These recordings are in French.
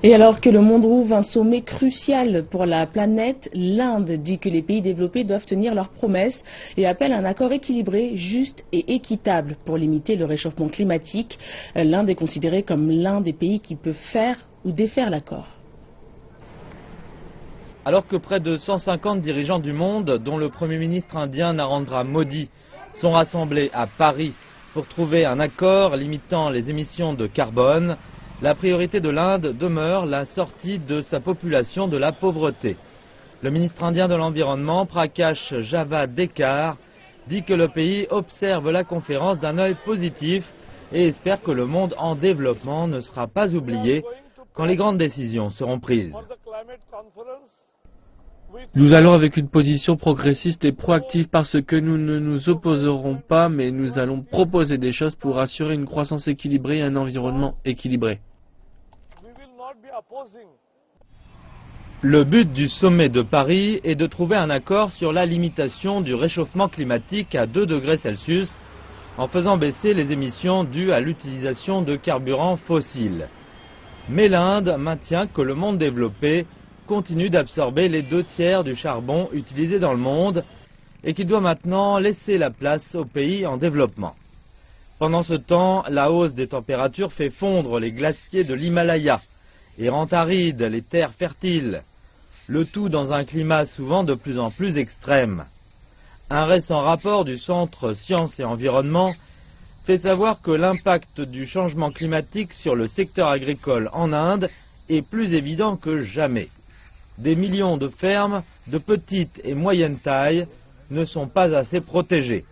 Et alors que le monde rouvre un sommet crucial pour la planète, l'Inde dit que les pays développés doivent tenir leurs promesses et appelle à un accord équilibré, juste et équitable pour limiter le réchauffement climatique. L'Inde est considérée comme l'un des pays qui peut faire ou défaire l'accord. Alors que près de 150 dirigeants du monde, dont le Premier ministre indien Narendra Modi, sont rassemblés à Paris pour trouver un accord limitant les émissions de carbone, la priorité de l'Inde demeure la sortie de sa population de la pauvreté. Le ministre indien de l'Environnement, Prakash Javadekar, dit que le pays observe la conférence d'un œil positif et espère que le monde en développement ne sera pas oublié quand les grandes décisions seront prises. Nous allons avec une position progressiste et proactive parce que nous ne nous opposerons pas, mais nous allons proposer des choses pour assurer une croissance équilibrée et un environnement équilibré. Le but du sommet de Paris est de trouver un accord sur la limitation du réchauffement climatique à 2 degrés Celsius en faisant baisser les émissions dues à l'utilisation de carburants fossiles. Mais l'Inde maintient que le monde développé continue d'absorber les 2/3 du charbon utilisé dans le monde et qu'il doit maintenant laisser la place aux pays en développement. Pendant ce temps, la hausse des températures fait fondre les glaciers de l'Himalaya et rend arides les terres fertiles, le tout dans un climat souvent de plus en plus extrême. Un récent rapport du Centre Sciences et Environnement fait savoir que l'impact du changement climatique sur le secteur agricole en Inde est plus évident que jamais. Des millions de fermes de petite et moyenne taille ne sont pas assez protégées.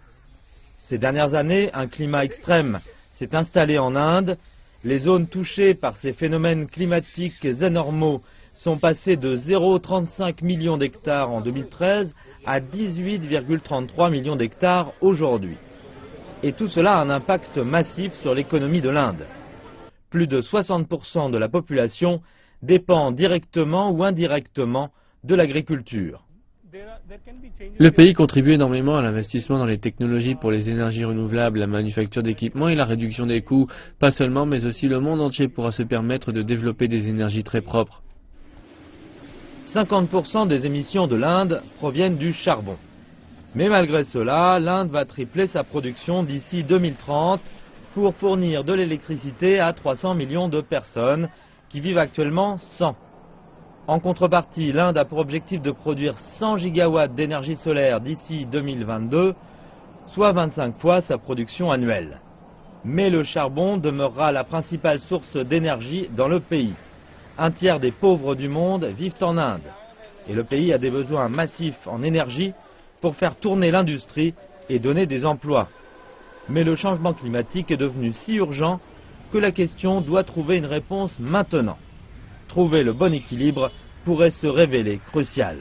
Ces dernières années, un climat extrême s'est installé en Inde. Les zones touchées par ces phénomènes climatiques anormaux sont passées de 0,35 millions d'hectares en 2013 à 18,33 millions d'hectares aujourd'hui. Et tout cela a un impact massif sur l'économie de l'Inde. Plus de 60% de la population dépend directement ou indirectement de l'agriculture. Le pays contribue énormément à l'investissement dans les technologies pour les énergies renouvelables, la manufacture d'équipements et la réduction des coûts. Pas seulement, mais aussi le monde entier pourra se permettre de développer des énergies très propres. 50% des émissions de l'Inde proviennent du charbon. Mais malgré cela, l'Inde va tripler sa production d'ici 2030 pour fournir de l'électricité à 300 millions de personnes qui vivent actuellement sans. En contrepartie, l'Inde a pour objectif de produire 100 gigawatts d'énergie solaire d'ici 2022, soit 25 fois sa production annuelle. Mais le charbon demeurera la principale source d'énergie dans le pays. 1/3 des pauvres du monde vivent en Inde. Et le pays a des besoins massifs en énergie pour faire tourner l'industrie et donner des emplois. Mais le changement climatique est devenu si urgent que la question doit trouver une réponse maintenant. Trouver le bon équilibre pourrait se révéler crucial.